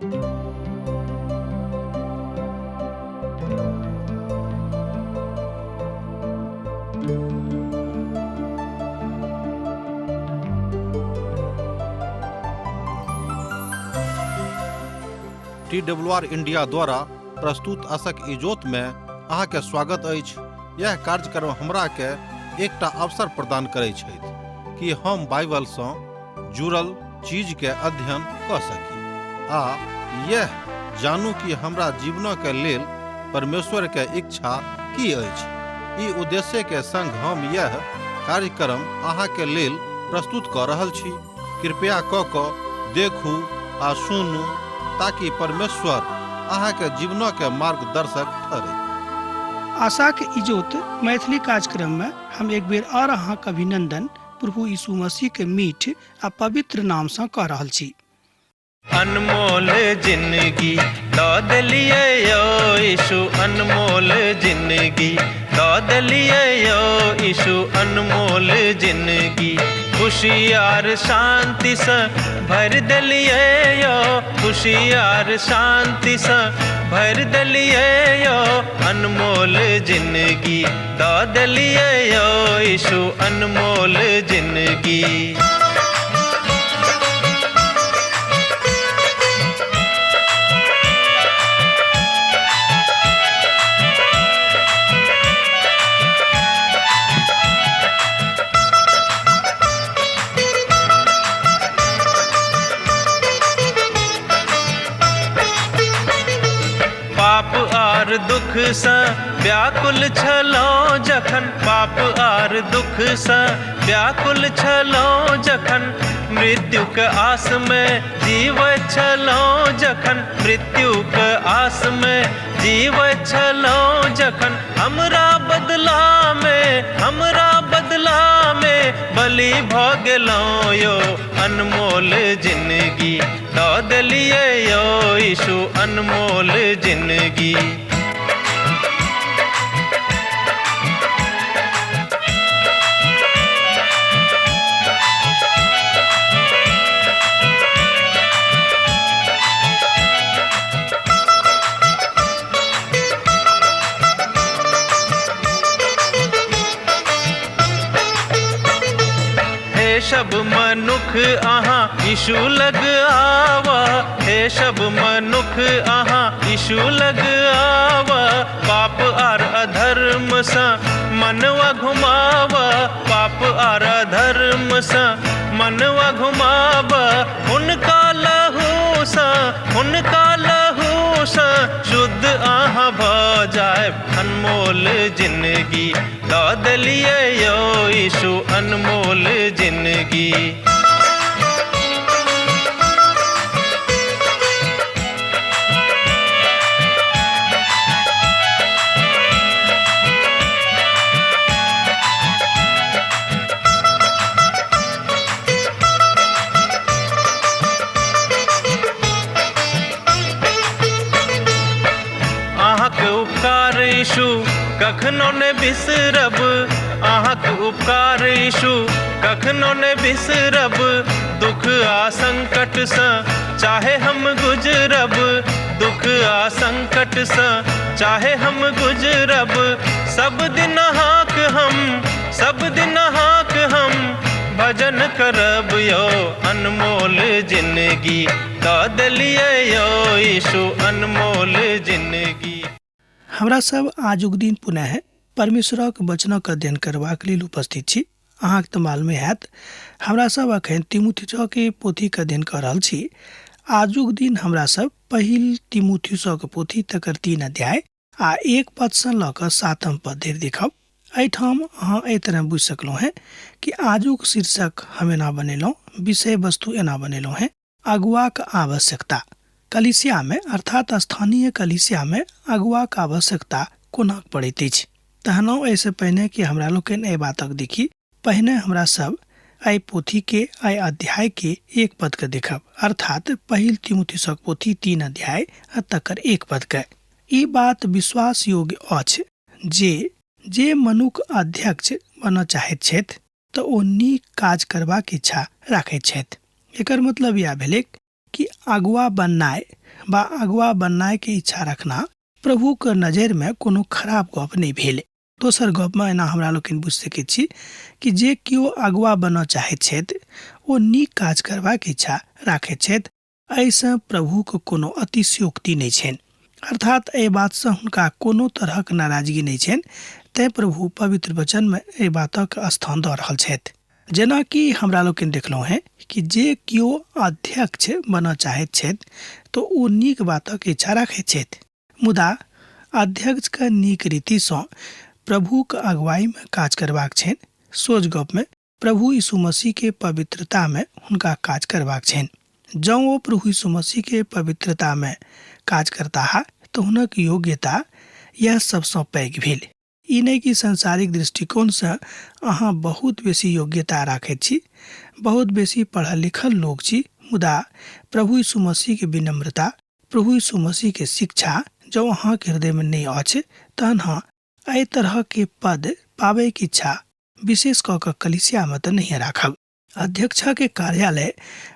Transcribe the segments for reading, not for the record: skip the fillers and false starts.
TWR India द्वारा प्रस्तुत आशक इजोत में अहाँ के स्वागत अछि। यह कार्यक्रम हमरा के एकटा अवसर प्रदान करैत छथि कि हम बाइबल सँ जुड़ल चीज के अध्ययन क सकी आ यह जानू कि हमरा जीवन के लेल परमेश्वर के इच्छा की अछि। ई उद्देश्य के संग हम यह कार्यक्रम अहाँ के लेल प्रस्तुत क रहल छी। कृपया क देखू आ सुनू ताकि परमेश्वर अहाँ के जीवन के मार्गदर्शक ठहरे। आशा के इजोत मैथिली कार्यक्रम में हम एक बेर और अहाँ के अभिनंदन प्रभु यीशु मसीह के मीठ आ पवित्र नाम से कह रहल छी। अनमोल जिंदगी दऽ देलियै यौ यीशु, अनमोल जिंदगी दऽ देलियै यौ यीशु, अनमोल जिंदगी खुशी आर शांति से भर देलियै यौ, खुशी आर शांति से भर देलियै यौ, अनमोल जिंदगी दऽ देलियै यौ यीशु, अनमोल जिंदगी। दुख सँ व्याकुल छलहुँ जखन, पाप आर दुख सँ व्याकुल छलहुँ जखन, मृत्युक आस में जीवैत छलहुँ जखन, मृत्युक आस में जीवैत छलहुँ जखन, हमरा बदला में बलि भऽ गेलहुँ यौ, अनमोल जिंदगी दऽ देलियै यौ यीशु, अनमोल जिंदगी। सब मनुख अहाँ यीशु लग आवा, हे सब मनुख अहाँ यीशु लग आवा, पाप आर अधर्म सँ मनवा घुमावा, पाप आर अधर्म सँ मनवा घुमावा, हुनका लहू सँ शुद्ध अहाँ भऽ जायब, अनमोल जिंदगी दऽ देलियै यौ यीशु, अनमोल जिंदगी। यीशु कखनो ने बिसरब, अहाँक उपकार यीशु कखनो ने बिसरब, दुख आ संकट सँ चाहे हम गुजरब, दुख आ संकट सँ चाहे हम गुजरब, सब दिन अहाँक हम भजन करब यौ, अनमोल जिंदगी दऽ देलियै यौ यीशु, अनमोल जिंदगी। हमरा सब आजुक दिन पुनः परमेश्वरक वचनक अध्ययन करबाक लेल उपस्थित छी। अहाँके तऽ मालूमे हैत हमरा सब अखन तीमुथियुस के पोथी के अध्ययन कर रहल छी। आजुक दिन हमरा सब पहिल तीमुथियुस के पोथी तकर 3 अध्याय आ 1 पद से लऽ कऽ 7 पद धरि देखब। एहिठाम अहाँ एहि तरह बुझि सकलहुँ हैं कि आजुक शीर्षक हम एना बनेलहुँ, विषय वस्तु एना बनेलहुँ हैं, अगुआक आवश्यकता। कलीसिया में अर्थात स्थानीय कलीसिया में अगुआक आवश्यकता कोना पड़ैत अछि। तहनो ऐसे पहिने कि हमरा लोकनि एहि बातक देखी, पहिने हमरा सब एहि पोथी के एहि अध्याय के 1 पद के देखब, अर्थात पहिल तीमुथियुसक पोथी 3 अध्याय आ तकर 1 पद के। ई बात विश्वास योग्य अछि जे मनुख अध्यक्ष बनऽ चाहैत छथि तऽ ओ नीक काज करबाक इच्छा राखैत छथि। एकर मतलब यह भेलै कि अगुआ बननाइ बा अगुआ बननाय के इच्छा रखना प्रभु के नजर में कोनो खराब गप नहीं भेल। दोसर गप में एना हमरा लोकनि बुझि सकैत छी कि जे केओ अगुआ बनऽ चाहैत छथि ओ नीक काज करबाक इच्छा राखैत छथि। एहिसँ प्रभुके कोनो अतिशयोक्ति नहि छनि, अर्थात एहि बातसँ हुनका कोनो तरहक नाराजगी नहि छनि। तैँ प्रभु पवित्र वचनमे एहि बातक स्थान दऽ रहल छथि। जेना कि हमरा लोकनि देखलहुँ हैं कि जे केओ अध्यक्ष बनऽ चाहैत छथि तऽ ओ नीक बातक इच्छा राखैत छथि, मुदा अध्यक्षके नीक रीतिसँ प्रभुके अगुवाईमे काज करबाक छनि। सोझ गपमे प्रभु यीशु मसीह के पवित्रता में हुनका काज करबाक छनि। जँ ओ प्रभु यीशु मसीह के पवित्रता में काज करता तो हुनक योग्यता यह सबसँ पैघ भेल। ई नहि कि संसारिक दृष्टिकोणसँ अहाँ बहुत बेसी योग्यता राखैत छी, बहुत बेसी पढ़ल लिखल लोग छी, मुदा प्रभु यीशु मसीह के विनम्रता, प्रभु यीशु मसीह के शिक्षा जँ अहाँके हृदय में नहीं अछि तहन हाँ एहि तरह के पद पाबै के इच्छा विशेष कऽ कऽ कलीसिया में तऽ नहीं राखब। अध्यक्ष के कार्यालय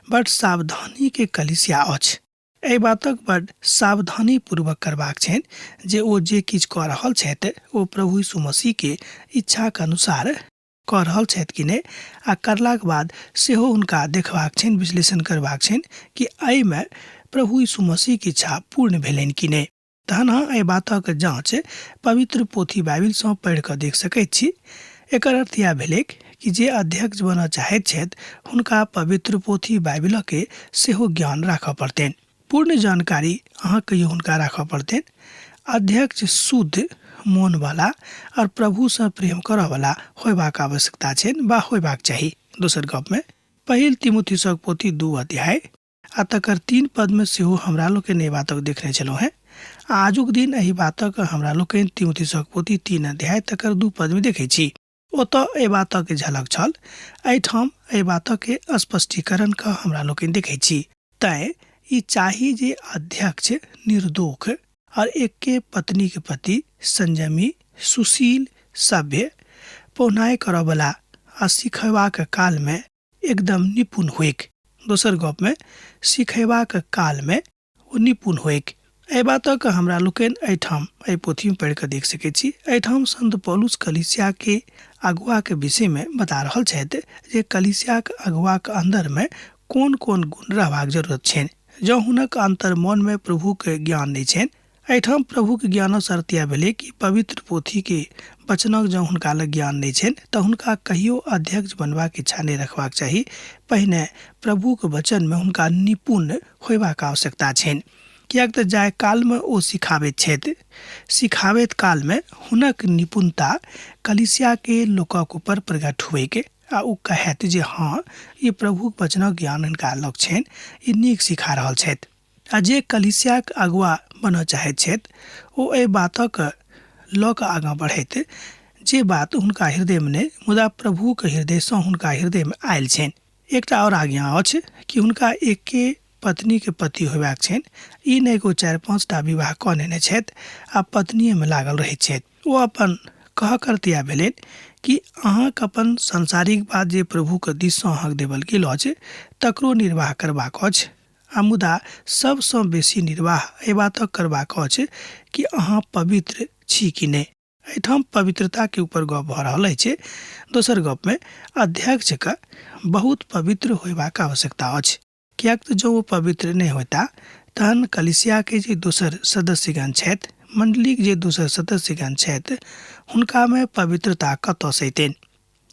बड़ सावधानी के कलीसिया अछि। एहि बातक बड़ सावधानी पूर्वक करबाक छनि जे ओ जे किछु कऽ रहल छथि ओ प्रभु यीशु मसीह के इच्छा के अनुसार कऽ रहल छथि कि नहि, आ करलाक बाद सेहो हुनका देखबाक छनि, विश्लेषण करबाक छनि कि एहिमे प्रभु यीशु मसीह के इच्छा पूर्ण भेलनि कि नहि। तहन अहाँ एहि बातक जाँच पवित्र पोथी बाइबिलसँ पढ़ि कऽ देख सकैत छी। एकर अर्थ यह भेलै कि जे अध्यक्ष बनऽ चाहैत छथि हुनका पवित्र पोथी बाइबिलके सेहो ज्ञान राखऽ पड़तनि, पूर्ण जानकारी अहाँ कहियो हुनका राखऽ पड़तनि। अध्यक्ष शुद्ध मोन वाला और प्रभु से प्रेम करऽ वाला होयबाक आवश्यकता छनि बा होयबाक चाही। दोसर गप में पहिल तीमुथियुसक पोथी 2 अध्याय आ तकर 3 पद में सेहो हमरा लोकनि एहि बातक देखने छलहुँ हैं। आजुक दिन एहि बातक हमरा लोकनि तीमुथियुसक पोथी 3 अध्याय तकर 2 पद में देखै छी। ओतऽ एहि बातक झलक छल, एहिठाम एहि बातक स्पष्टीकरण का हमरा लोकनि देखै छी। तैं ई चाही जे अध्यक्ष निर्दोष और एके पत्नी के प्रति संयमी, सुशील, सभ्य, पौनाय करऽ वाला आ सिखेबाक काल में एकदम निपुण होइक। दोसर गप में सिखेबाक काल में ओ निपुण होइक। एहि बातक हमरा लोकनि एहिठाम एहि पोथी में पढ़ि कऽ देख सकैत छी। एहिठाम संत पौलुस कलीसिया के अगुआ के विषय में बता रहल छथि जे कलीसिया के अगुआ के अंदर में कोन कोन गुण रहबाक जरूरत छनि। जँ हुनक अंतर मन में प्रभु के ज्ञान नहीं छनि, एहिठाम प्रभु के ज्ञानसँ अर्थ यह भेलै कि पवित्र पोथी के वचनक जँ हुनका लग ज्ञान नहीं छनि तऽ हुनका कहियो अध्यक्ष बनबाक इच्छा नहीं रखबाक चाही। पहिने प्रभु के वचन में हुनका निपुण होयबाक आवश्यकता छनि, कियाक तऽ जाय काल में ओ सिखाबैत छथि, सिखाबैत काल में हुनक निपुणता कलीसिया के लोकक ऊपर प्रकट होइके आ ओ कहत जे हाँ ये प्रभु वचनक ज्ञान हिनका लग छनि, ई नीक सिखा रहल छथि। आ जे कलीसिया के अगुआ बनऽ चाहैत छथि ओ एहि बातक लऽ कऽ आगाँ बढ़ैत जे बात हुनका हृदय में नहि मुदा प्रभु के हृदयसँ हुनका हृदय में आयल छनि। एकटा और आज्ञा अछि कि हुनका एके पत्नी के पति होयबाक छनि। ई नहि को 4-5 टा विवाह कऽ लेने छथि आ पत्निये में लागल रहैत छथि। ओ अपन कह करतिया भेलनि कि अहाँके अपन सांसारिक बात जे प्रभु के दिससँ अहाँके देवल गेल अछि तकरो निर्वाह करबाक अछि, आ मुदा सबसँ बेसी निर्वाह एहि बातक करबाक अछि कि अहाँ पवित्र छी कि नहि। एहिठाम पवित्रता के ऊपर गप भऽ रहल अछि। दोसर गप में अध्यक्ष के बहुत पवित्र होयबाक आवश्यकता अछि, कियाक तऽ जँ ओ पवित्र नहीं होता तहन कलीसिया के जे दोसर सदस्यगण छथि, मंडलीक जे दोसर सदस्यगण छथि, हुनका में पवित्रता कतऽसँ अयतनि।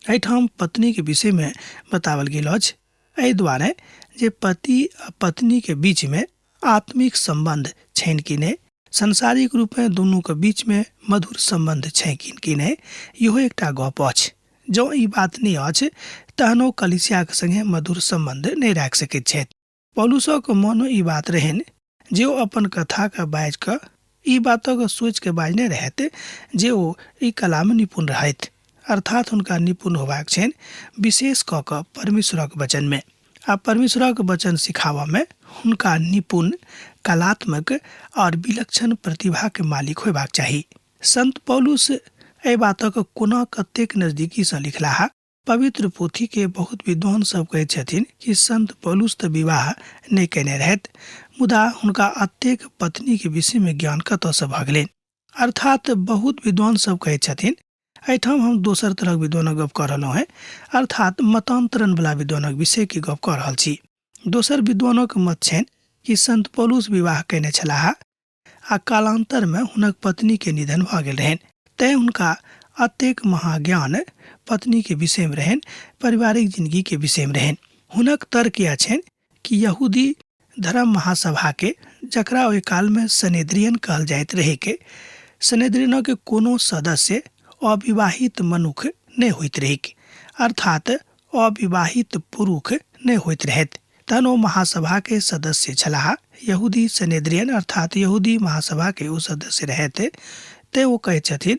एहिठाम पत्नी के विषय में बतावल गेल अछि, एहि दुआरे जे पति आ पत्नी के बीच में आत्मिक संबंध छनि कि नहीं, संसारिक रूप में दुनू के बीच में मधुर संबंध छै कि नहीं, इहो एकटा गप अछि। जँ ई बात नहीं अछि तहन ओ कलीसिया के संगे मधुर संबंध नहीं राखि सकैत छथि। पौलुसक मन ई बात रहनि जे ओ अपन कथा के बाजि कऽ ई बातक सोचि के बाजने रहथि जे ओ ई कला में निपुण रहथि, अर्थात हुनका निपुण होबाक छनि विशेष कऽ कऽ परमेश्वरक वचन में, आ परमेश्वरक वचन सिखाबऽ में हुनका निपुण, कलात्मक और विलक्षण प्रतिभा के मालिक होयबाक चाही। संत पौलुस एहि बातक कोना कतेक नजदीकी से लिखलाहा। पवित्र पोथी के बहुत विद्वान सब कहै छथिन कि संत पौलुस तऽ विवाह नहीं केने रहथि, मुदा हुनका अत्येक पत्नी के विषय में ज्ञान कतऽ से भऽ गेलनि। अर्थात बहुत विद्वान सब कहै छथिन, एहिठाम हम दोसर तरहक विद्वानक गप कऽ रहलहुँ हैं, अर्थात मतांतरण वाला विद्वानक विषय के गप कऽ रहल छी। दोसर विद्वानक मत छनि कि संत पौलुस विवाह कयने छलाह आ कालांतर में हुनक पत्नी के निधन भऽ गेल रहनि, तैं हुनका अत्येक महाज्ञान पत्नी के विषय में रहनि, पारिवारिक जिंदगी के विषय में रहनि। हुनक तर्क यह छनि कि यहूदी धर्म महासभा के, जकरा ओहि काल में सनेद्रियन कहल जाइत रहे के, सनेद्रियन के कोनो सदस्य अविवाहित मनुख नहीं होइत रहे, अर्थात अविवाहित पुरुष नहीं होइत रहत। तहन ओ महासभा के सदस्य छलाह। यहूदी सनेद्रियन अर्थात यहूदी महासभा के ओ सदस्य रहते, ते वो कहै छथिन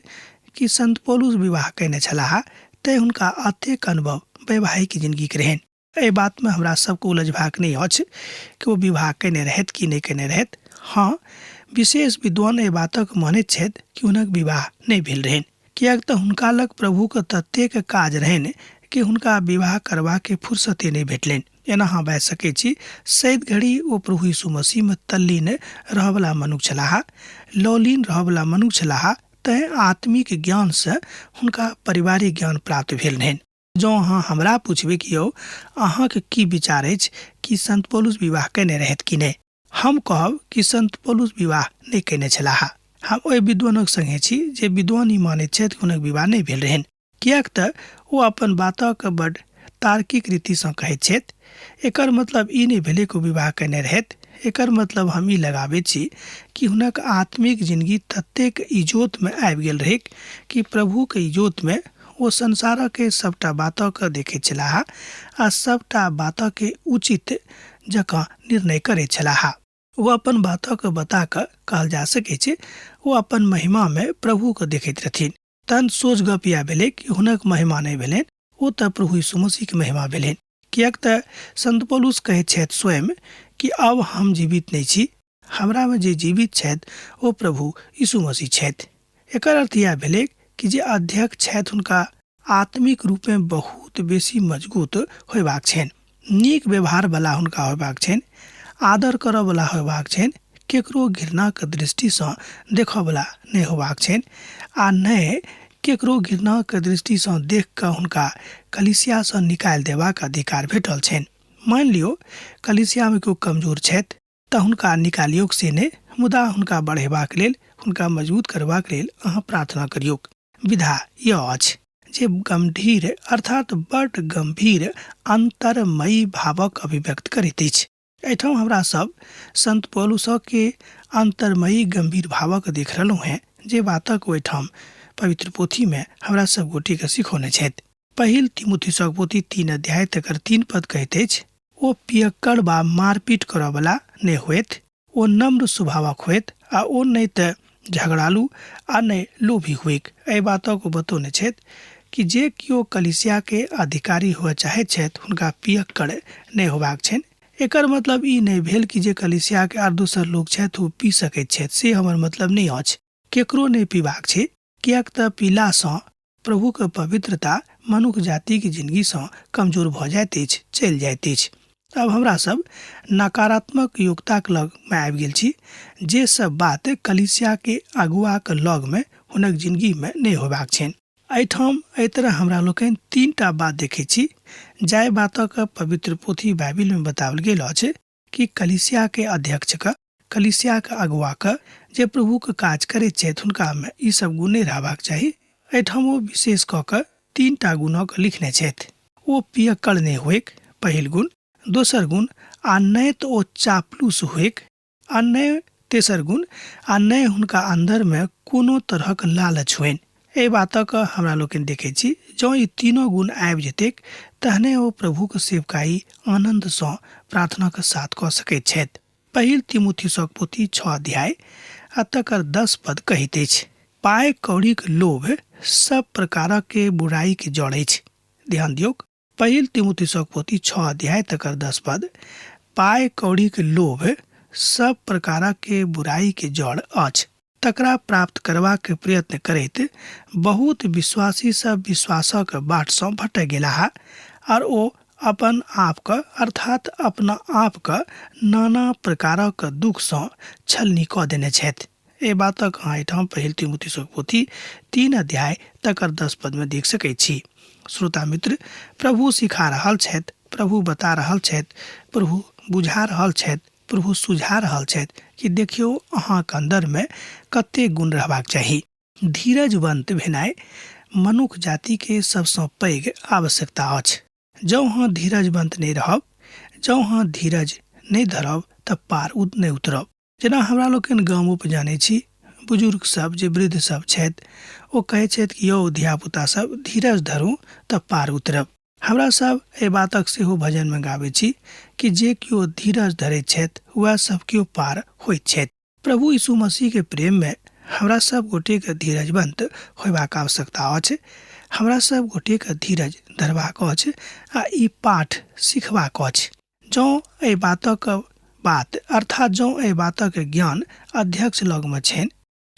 कि संत पौलुस विवाह कयने छलाह, ते हुनका अत्येक अनुभव वैवाहिक जिंदगी के रहन। एहि बात में हमरा सबको उलझबाक नहीं अछि कि वो विवाह कयने रहत कि नहीं कयने रहत। हाँ, विशेष विद्वान एहि बातक मानैत छथि कि हुनक विवाह नहीं भेल रहन, कियाक तऽ हुनका लग प्रभु के ततेक काज रहन कि हुनका विवाह करबा के फुर्सते नहीं भेटलनि। एना हाँ बाजि सकै छी, सैद घड़ी ओ प्रभु यीशु मसीह में तल्लीन रहवला मनुष्य छलाह, लौलीन रहवला मनुष्य छलाह, तैं आत्मिक ज्ञान से हुनका पारिवारिक ज्ञान प्राप्त भेल रहनि। जँ अहाँ हमरा पूछबै कि यौ अहाँके की विचार अछि कि संत पौलुस विवाह कयने रहत कि नहि, हम कहब कि संत पौलुस विवाह नहीं कयने छलाह। हम ओहि विद्वानक संगे छी जे विद्वान ई मानैत छथि हुनक विवाह नहीं भेल रहनि, कियाक तऽ ओ अपन बातक बड्ड तार्किक रीति सँ कहैत छथि। एकर मतलब ई नहीं भेलै कि विवाह कयने रहत। एकर मतलब हम ई लगाबै छी कि हुनक आत्मिक जिंदगी ततेक इजोत में आबि गेल रहै कि प्रभु के इजोत में ओ संसार के सबटा बातक देखैत छलाह आ सबटा बातक के उचित जकाँ निर्णय करैत छलाह। वो अपन बातक बता कऽ कहल जा सकै छै वो अपन महिमा में प्रभु के देखैत रहथिन। तहन सोच गप इएह भेलै कि हुनक महिमा नहीं भेलनि, ओ तऽ प्रभु यीशु मसीह के महिमा भेलनि। कियाक तऽ संत पौलुस कहैत छथि स्वयं कि अब हम जीवित नहीं छी, हमरा में जे जीवित छथि ओ प्रभु यीशु मसीह छथि। एकर अर्थ यह भेलै कि जे अध्यक्ष छथि हुनका आत्मिक रूप में बहुत बेसी मजबूत होयबाक छनि, नीक व्यवहार वाला हुनका होयबाक छनि, आदर करऽ वाला होयबाक छनि, केकरो घृणा के दृष्टि सँ देखऽ वाला नहीं होबाक छनि, आ नहीं केकरो घृणा के दृष्टि सँ देख कऽ हुनका कलीसिया सँ निकालि देबाक अधिकार भेटल छनि। मान लियो कलीसिया में कोई कमजोर छथि तऽ हुनका निकालियोक से नहीं, मुदा हुनका बढ़ेबाक लेल, हुनका मजबूत करबाक लेल अहाँ प्रार्थना करियोक। विधा यह अछि जे गंभीर अर्थात बड़ गंभीर अंतरमयी भावक अभिव्यक्त करैत अछि। एहिठाम हमरा सब संत पौलुस के अंतरमयी गंभीर भावक देख रहलहुँ हैं, जे बातक ओहिठाम पवित्र पोथी में हमरा सब गोटे के सिखौने छथि। पहिल तीमुथियुसक पोथी 3 अध्याय तकर 3 पद कहैत अछि, ओ पियक्कड़ वा मारपीट करऽ वाला नहि होएत, ओ नम्र स्वभावक होएत, आ ओ नहीं तऽ झगड़ालू आ नहीं लोभी हुएक। एहि बातक बतौने छथि कि जे किओ कलीसिया के अधिकारी हुए चाहैत छथि हुनका पियक्कड़ नहीं होबाक छनि। एकर मतलब ई नहीं भेल कि जे कलीसिया के आर दोसर लोग छथि ओ पी सकैत छथि, से हमर मतलब नहीं अछि। केकरो नहीं पीबाक छै, कियाक तऽ पीला सँ प्रभु के पवित्रता मनुष्य जाति के जिंदगी सँ कमजोर भऽ जाइत अछि, चलि जाइत अछि। अब हमरा सब नकारात्मक योग्यता के लग में आबि गेल छी, जे सब बात कलीसिया के अगुआ के लग में हुनक जिंदगी में नहीं होबाक छनि। एहिठाम एहि तरह हमरा लोकनि 3टा बात देखै छी, जाहि बातक पवित्र पोथी बाइबिल में बताओल गेल अछि कि कलीसिया के अध्यक्ष के, कलीसिया के अगुआ के, जे प्रभु के काज करैत छथि हुनका में ई सब गुण नहीं रहबाक चाही। एहिठाम ओ विशेष कऽ कऽ 3टा गुणक लिखने छथि। ओ पियक्कड़ नहीं होएक, पहिल गुण। दोसर गुण, आ नहीं तऽ ओ चापलूस होएक, आ नहीं तेसर गुण, आ नहीं हुनका अंदर में कोनो तरहक लालच होएन। एहि बातक हमरा लोकनि देखै छी, जँ ई तीनों गुण आबि जेतैक तहने ओ प्रभु के सेवकाई आनंद सँ प्रार्थना के साथ कऽ सकैत छथि। पहिल तीमुथियुसक पोथी 6 अध्याय आ तकर 10 पद कहैत अछि, पाय कौड़ी के लोभ सब प्रकारक के बुराई के जड़ अछि। ध्यान दियौक, पहिल तीमुथियुसक पोथी 6 अध्याय तकर 10 पद, पाय कौड़ी के लोभ सब प्रकारक के बुराई के जड़ अछि। तकरा प्राप्त करबाक के प्रयत्न करैत बहुत विश्वासी सब विश्वासक बाट सँ भटक गेलाह, और ओ अपन आप का अर्थात अपना आप का नाना प्रकारक दुख सँ छलनी क देने छथि। ए बातक अहाँ एहिठाम पहिल तीमुथियुसक पोथी 3 अध्याय तकर 10 पद में देख सकैत छी। श्रोता मित्र, प्रभु सिखा रहल छथि, प्रभु बता रहल छथि, प्रभु बुझा रहल छथि, प्रभु सुझा रहल छथि कि देखियो अहाँक अंदर में कते गुण रहबाक चाही। धीरजवंत भेनाइ मनुष्य जाति के सबसँ पैघ आवश्यकता अछि। जँ अहाँ धीरजवंत नहीं रहब, जँ अहाँ धीरज नहीं धरब तब पार नहीं उतरब। जेना हमरा लोकनि गाँव पर जानै छी, बुजुर्ग सब जे वृद्ध सब छथि ओ कहै छथि कि यौ धियापुता सब धीरज धरू तब पार उतरब। हमरा सब एहि बातक सेहो भजन में गाबै छी कि जे कियो धीरज धरैत छथि वह सब कियो पार होइत छथि। प्रभु यीशु मसीह के प्रेम में हमरा सब गोटे के धीरजवंत होयबाक आवश्यकता अछि। हमरा सब गोटे के धीरज धरबाक अछि आ ई पाठ सिखबाक अछि। जँ एहि बातक बात अर्थात जँ एहि बातक ज्ञान अध्यक्ष लग में छनि,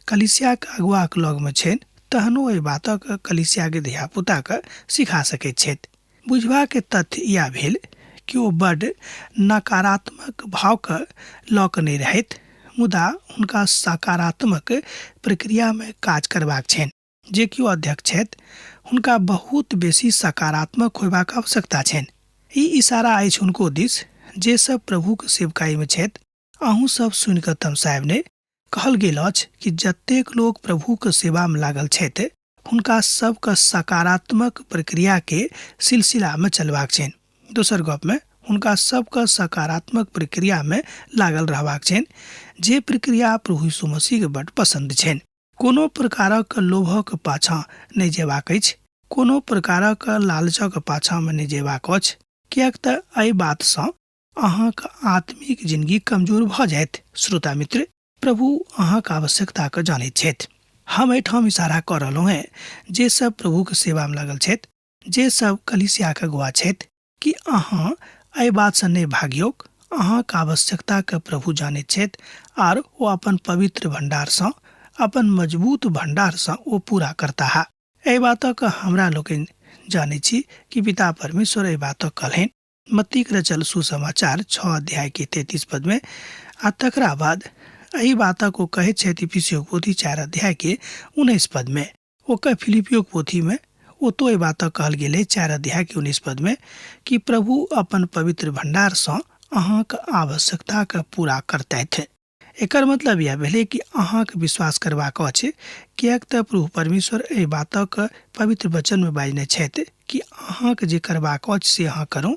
कलीसिया के अगुवाक लग में छनि, तहनो एहि बातक कलीसिया के धियापुता के सिखा सकैत छथि। बुझबा के तथ्य यह भेल कि ओ बड नकारात्मक भाव के लऽ कऽ नहीं रहैत, मुदा हुनका सकारात्मक प्रक्रिया में काज करबाक छनि। जे कियो अध्यक्ष छथि हुनका बहुत बेसी सकारात्मक होयबाक आवश्यकता छनि। ई इशारा अछि हुनको दिस जे सब प्रभु के सेवकाई में छथि। अहूँ सब सुनि कऽ तमसायब नहि। कहल गेल अछि कि जतेक लोग प्रभु के सेवा में लागल छथि हुनका सबके सकारात्मक प्रक्रिया के सिलसिला में चलबाक छनि। दोसर गप में हुनका सबके सकारात्मक प्रक्रिया में लागल रहबाक छनि, जे प्रक्रिया प्रभु यीशु मसीह के बड पसंद छनि। कोनो प्रकारक लोभक पाछा नहीं जेबाक अछि, कोनो प्रकारक लालचक पाछा में नहीं जेबाक अछि, कियाक तऽ एहि बात सँ अहाँक आत्मिक जिंदगी कमजोर भऽ जायत। श्रोता मित्र, प्रभु अहाँक आवश्यकता के जानैत छथि। हम एहिठाम इशारा कऽ रहलहुँ हैं जे सब प्रभु के सेवा में लागल छथि, जे सब कलीसिया के अगुवा छथि, कि अहाँ एहि बात से नहीं भागियोक। अहाँक आवश्यकता के प्रभु जानैत छथि आर ओ अपन पवित्र भंडार सँ, अपन मजबूत भंडार सँ ओ पूरा करता है। एहि बातक हमरा लोकनि जानै छी कि पिता परमेश्वर एहि बातक कहलनि मत्ती के रचल सुसमाचार 6 अध्याय के 33 पद में। आ तकरा बाद एहि बातक ओ कहै छथि इफिसियों पोथी 4 अध्याय के 19 पद में। ओकर फिलिपियो पोथी में ओतो एहि बातक कहल गेलै 4 अध्याय के 19 पद में कि प्रभु अपन पवित्र भंडार सँ अहाँक आवश्यकता के पूरा करतैथ। एकर मतलब यह भेलै कि अहाँके विश्वास करबाक अछि, कियाक तऽ प्रभु परमेश्वर एहि बातक पवित्र वचन में बाजने छथि कि अहाँके जे करबाक अछि से अहाँ करू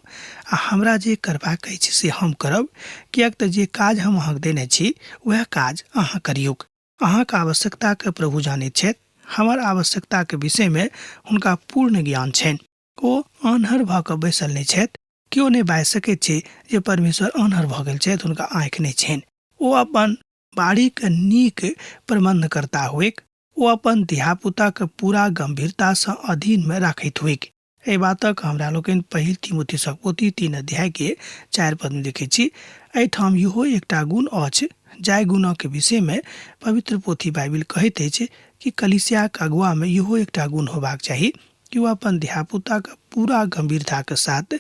आ हमरा जे करबाक अछि से हम करब, कियाक तऽ जे काज हम अहाँके देने छी वह काज अहाँ करियौक। अहाँके आवश्यकता के प्रभु जानैत छथि। हमर आवश्यकता के विषय में हुनका पूर्ण ज्ञान छनि। ओ आन्हर भऽ कऽ बैसल नहि छथि। केओ नहि बाजि सकैत छै जे परमेश्वर आन्हर भऽ गेल छथि, हुनका आँखि नहि छनि। ओ अपन बाड़ी के नीक प्रबंध करता हुएक, ओ अपन धियापुता के पूरा गंभीरता सँ अधीन में राखैत हुएक। एहि बातक हमरा लोकनि पहिल तीमुथियुसक पोथी 3 अध्याय के 4 पद में देखै छी। एहिठाम इहो एकटा गुण अछि जाहि गुणक विषय में पवित्र पोथी बाइबिल कहैत अछि कि कलीसिया के अगुवा में इहो एकटा गुण होबाक चाही कि वो अपन धियापुता के पूरा गंभीरता के साथ,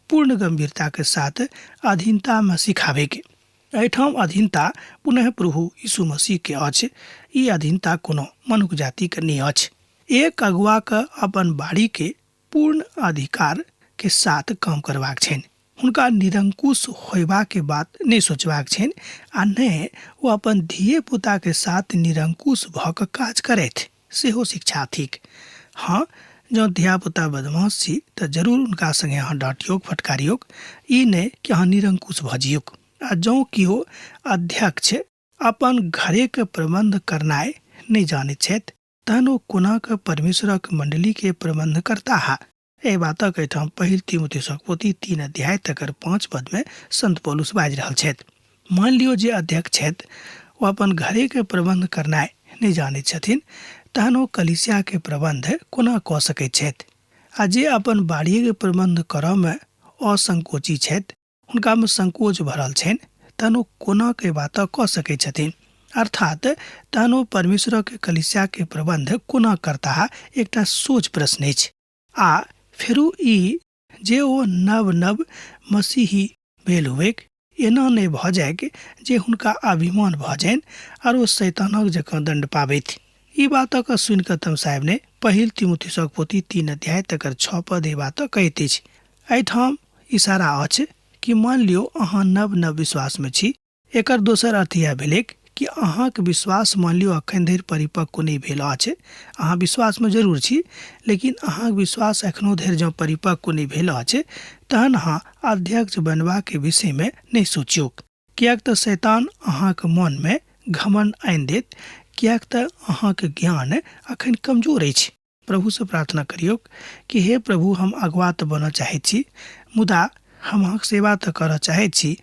पूर्ण गंभीरता के साथ अधीनता में सिखावे के। एहिठाम अधीनता पुनः प्रभु यीशु मसीह के अछि। ई अधीनता कोनो मनुष्य जाति के नहीं अछि। एक अगुवा के अपन बाड़ी के पूर्ण अधिकार के साथ काम करबाक छनि। हुनका निरंकुश होयबा के बात नहीं सोचबाक छनि आ नहि वो अपन धिये पुता के साथ निरंकुश भऽ कऽ काज करैथ सेहो शिक्षा थिक। हाँ, जँ धियापुता बदमाश छी तऽ जरूर उनका संगे अहाँ डांटियोक, फटकारियोक, ई नहि कि अहाँ निरंकुश भऽ जियोक। आ जँ कियो अध्यक्ष अपन घरे के प्रबंध करनाइ नहीं जानैत छथि तहन ओ कोना कऽ परमेश्वरक मंडली के प्रबंध करता है। एहि बातक एहिठाम पहिल तीमुथियुसक पोथी 3 अध्याय तकर 5 पद में संत पौलुस बाजि रहल छथि। मान लियो जे अध्यक्ष छथि ओ अपन घरे के प्रबंध करनाइ नहीं जानैत छथिन तहन ओ कलीसिया के प्रबंध कोना कऽ सकैत छथि। आ जे अपन बाड़ी के प्रबंध करऽ में असंकोची छथि, हुनका में संकोच भरल छनि, तहन ओ कोना के बात कऽ सकैत छथिन। अर्थात तहन ओ परमेश्वर के कलीसिया के प्रबंध कोना करता है एकटा सोच प्रश्न अछि। आ फेरू ई जे ओ नव नव मसीही भेल हुएक, एना नहि भऽ जायक जे हुनका अभिमान भऽ जाइन और ओ शैतानक जकाँ दंड पाबैत। ई बातक सुनि कऽ तमसाएब ने पहिल तीमुथियुसक पोथी 3 अध्याय तकर 6 पद ई बात कहैत अछि। एहिठाम इशारा अछि कि मान लियो अहाँ नव नव विश्वास में छी। एकर दोसर अर्थ यह भेलैक कि अहाँक विश्वास मान लियो अखन धरि परिपक्व नहि भेल अछि। अहाँ विश्वास में जरूर छी, लेकिन अहाँक विश्वास एखनो धरि जँ परिपक्व नहि भेल अछि तहन अहाँ अध्यक्ष बनबाक विषय में नहि सोचियौ, किएक तऽ शैतान अहाँक मन में घमंड आनि देत, किएक तऽ अहाँक ज्ञान अखन कमजोर अछि। प्रभु से प्रार्थना करियौ कि हे प्रभु, हम अगुआ तऽ बनऽ चाहैत छी, मुदा हम अहाँक सेवा तऽ करऽ चाहैत छी,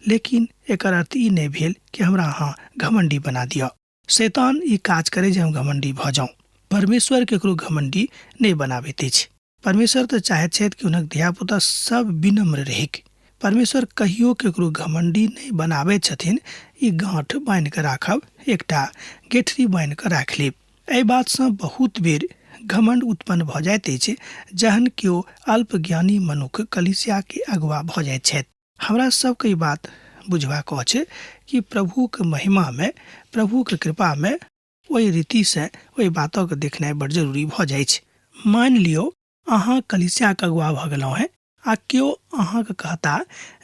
लेकिन एकर अर्थ ई नहि भेल कि हमरा अहाँ घमंडी बना दिअ। शैतान ई काज करे जे हम घमंडी भऽ जाऊं। परमेश्वर केकरो घमंडी नहि बनाबैत अछि। परमेश्वर तऽ चाहैत छथि कि हुनक धियापुता सब विनम्र रहैक। परमेश्वर कहियो केकरो घमंडी नहि बनाबैत छथिन। ई गांठ बान्हि कऽ राखब, एकटा गेठरी बान्हि कऽ राख लेब। एहि बातसँ बहुत बेर घमंड उत्पन्न भऽ जाइत अछि जहन केओ अल्पज्ञानी मनुष्य कलीसिया के अगुआ भऽ जाइत छथि। हमरा सबके ई बात बुझबाक अछि कि प्रभुक महिमा में, प्रभुक कृपा में ओहि रीति से ओहि बातक देखनाइ बड़ जरूरी भऽ जाइ छै। मान लियो अहाँ कलीसिया के अगुआ भऽ गेलहुँ हैं आ केओ अहाँके कहता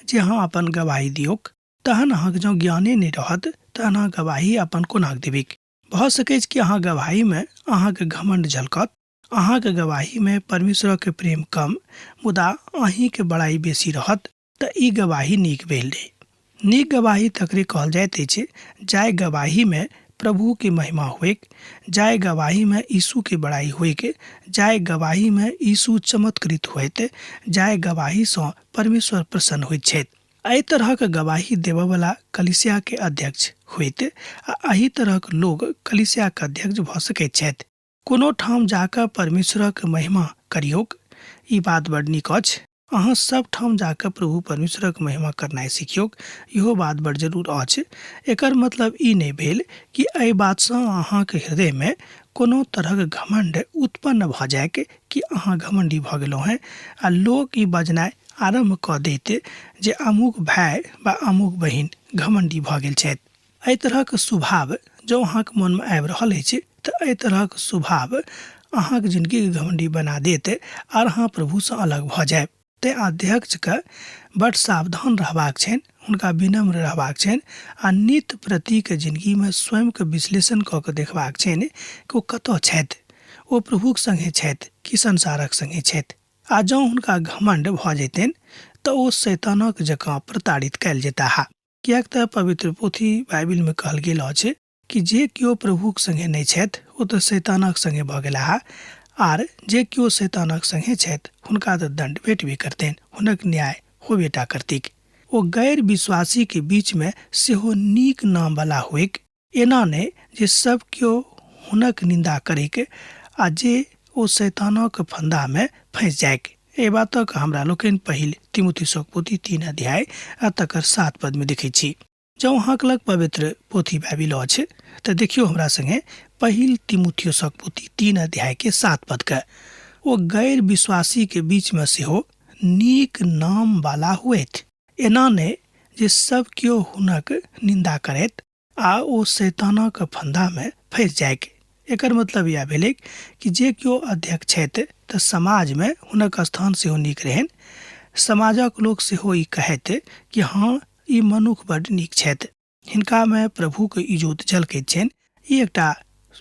जे अहाँ अपन गवाही दियौक, तहन अहाँके जँ ज्ञाने नहि रहत तहन अहाँ गवाही अपन कोना देबिक। भऽ सकै छै कि अहाँ गवाही में अहाँके घमंड झलकत, अहाँके गवाही में परमेश्वर के प्रेम कम मुदा अहीं के बड़ाई बेसी रहत, तऽ ई गवाही नीक भेल नहि। नीक गवाही तकरे कहल जाइत अछि जाय गवाही में प्रभु की महिमा होइक, जाय गवाही में यीशु की बड़ाई होइक, जाय गवाही में यीशु चमत्कृत होइत, जाय गवाही सँ परमेश्वर प्रसन्न होइत छथि। एहि तरहक गवाही देबयवला कलीसिया के अध्यक्ष होइत आ एहि तरहक लोग कलीसिया के अध्यक्ष भऽ सकैत छथि। कोनो ठाम जाकऽ परमेश्वरक महिमा करियौक, ई बात बड़ नीक अछि। अहाँ सब ठाम जाकऽ प्रभु परमेश्वरक महिमा करनाइ सिखियौक, इहो बात बड़ जरूर अछि। एकर मतलब ई नहि भेल कि एहि बातसँ अहाँके हृदय में कोनो तरहक घमंड उत्पन्न भऽ जायक कि अहाँ घमंडी भऽ गेलहुँ हैं आ लोक ई बजनाइ आरम्भ कऽ दैत जे अमुक भाय वा अमुक बहिन घमंडी भऽ गेल छथि। एहि तरहक स्वभाव जँ अहाँके मन में आबि रहल अछि तऽ एहि तरहक स्वभाव अहाँके जिंदगी घमंडी बना देत और अहाँ प्रभु से अलग भऽ जायब। ते अध्यक्ष के बड़ सावधान रहबाक छनि, हुनका विनम्र रहबाक छनि आ नित्य प्रतीक जिंदगी में स्वयं के विश्लेषण कऽ के देखबाक छनि कि ओ कतऽ छथि, ओ प्रभुक संगे छथि कि संसारक संगे छथि। आ जँ हुनका घमंड भऽ जेतनि तऽ ओ शैतानक जकाँ प्रताड़ित कयल जेताह। किएक तऽ पवित्र पोथी बाइबिल में कहल गेल अछि कि जे केओ प्रभुक संगे नहि छथि ओ तऽ शैतानक संगे भऽ गेलाह, आर जे केओ शैतानक संगे छथि हुनका तऽ दंड भेटबे करतनि, हुनक न्याय होबेटा करतिक। ओ गैर विश्वासी के बीच में सेहो नीक नाम वाला होइक, एना नहि जे सब केओ हुनक निंदा करिक आ जे ओ शैतानक फंदा में फंस जायक। एहि बातक हमरा लोकनि पहिल तीमुथियुसक पोथी 3 अध्याय आ तकर 7 पद में देखै छी। जँ अहाँके लग पवित्र पोथी बाइबिल अछि तऽ देखियौ हमरा संगे पहिल तीमुथियुसक पोथी 3 अध्याय के 7 पद के। ओ गैर विश्वासी के बीच में सेहो नीक नाम वाला हुएत, एना नहि जे सब केओ हुनक निंदा करैत आ ओ शैतानक फंदा में फंस जायक। एकर मतलब यह भेलै कि जे केओ अध्यक्ष छथि तऽ समाज में हुनक स्थान सेहो नीक रहनि, समाजक लोक सेहो ई कहैत कि हाँ ई मनुख बड़ नीक छथि, हिनका में प्रभु के इजोत झलकैत छनि, ई एकटा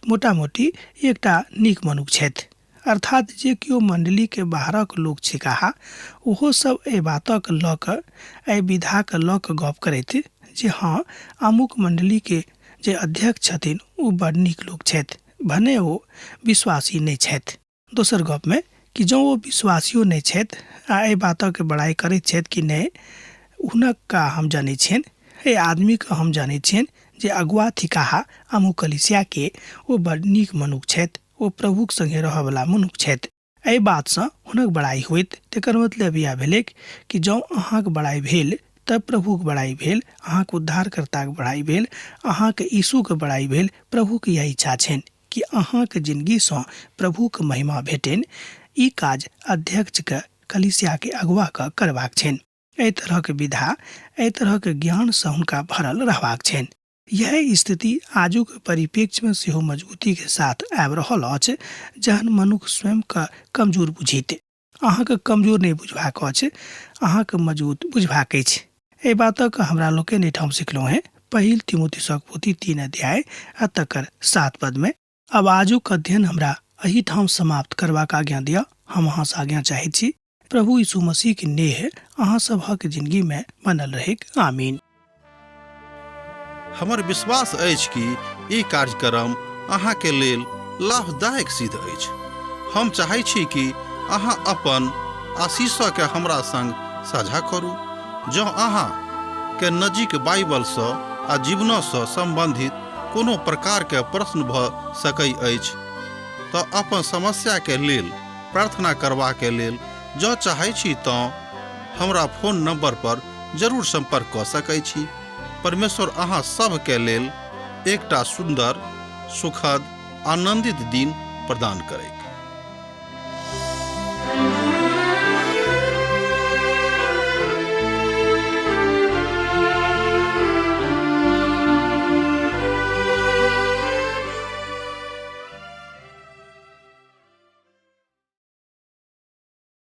मोटा मोटी एकटा नीक मनुख छथि। अर्थात जे केओ मंडली के बाहरक लोक छिकाहा ओहो सब एहि बातक लऽ कऽ, एहि विधा के लऽ कऽ गप करैत जे हाँ अमुक मंडली के जे अध्यक्ष छथिन ओ बड़ नीक लोक छथि, भने ओ विश्वासी नहि छथि। दोसर गप में कि जँ ओ विश्वासियो नहि छथि आ एहि बातक बड़ाई करैत छथि कि नहि हुनक का हम जानै छियनि, एहि आदमी के हम जानै छियनि जे अगुआ थिकाहा अमुक कलीसिया के ओ बड़ नीक मनुख छथि, ओ प्रभुक संगे रहयवला मनुख छथि। एहि बातसँ हुनक बड़ाई होइत, तेकर मतलब यह भेलै कि जँ अहाँके बड़ाई भेल तब प्रभुक बड़ाई भेल, अहाँके उद्धारकर्ताक बड़ाई भेल, अहाँके यीशुके बड़ाई भेल। प्रभुके यह इच्छा छनि कि अहाँके जिंदगीसँ प्रभुके महिमा भेटनि। ई काज अध्यक्ष के कलिसिया के अगुआ क करबाक छनि। एहि तरह के विधा, एहि तरह के ज्ञान से हुनका भरल रहबाक छनि। यह स्थिति आजुक परिप्रेक्ष्य में सेहो मजबूती के साथ आबि रहल अछि, जहन मनुष्य स्वयं का कमजोर बुझिते। अहाँके कमजोर नहीं बुझबाक अछि, अहाँके मजबूत बुझबाक अछि। एहि बातक हमरा लोकनि एहिठाम सिखलहुँ हैं पहिल तीमुथियुसक पोथी 3 अध्याय आ तकर 7 पद में। अब आजुक अध्ययन हमरा एहिठाम समाप्त करबाक आज्ञा दिअ। हम अहाँ से आज्ञा चाहै छी। प्रभु यीशु मसीह के नेह अहाँ सभक जिंदगी में बनल रहे। आमीन। हमर विश्वास अछि कि ई कार्यक्रम अहाँ के लेल लाभदायक सिद्ध अछि। हम चाहै छी कि अहाँ अपन आशीषों के हमरा संग साझा करू। जँ अहाँ के नजीक बाइबल से आ जीवन से संबंधित कोनो प्रकार के प्रश्न भ सकै अछि तऽ अपन समस्या के लेल प्रार्थना करबा के लेल जँ चाहै छी तऽ हमरा फोन नंबर पर जरूर संपर्क कऽ सकै छी। परमेश्वर अहाँ सब के लेल एकटा सुंदर, सुखद, आनंदित दिन प्रदान करै।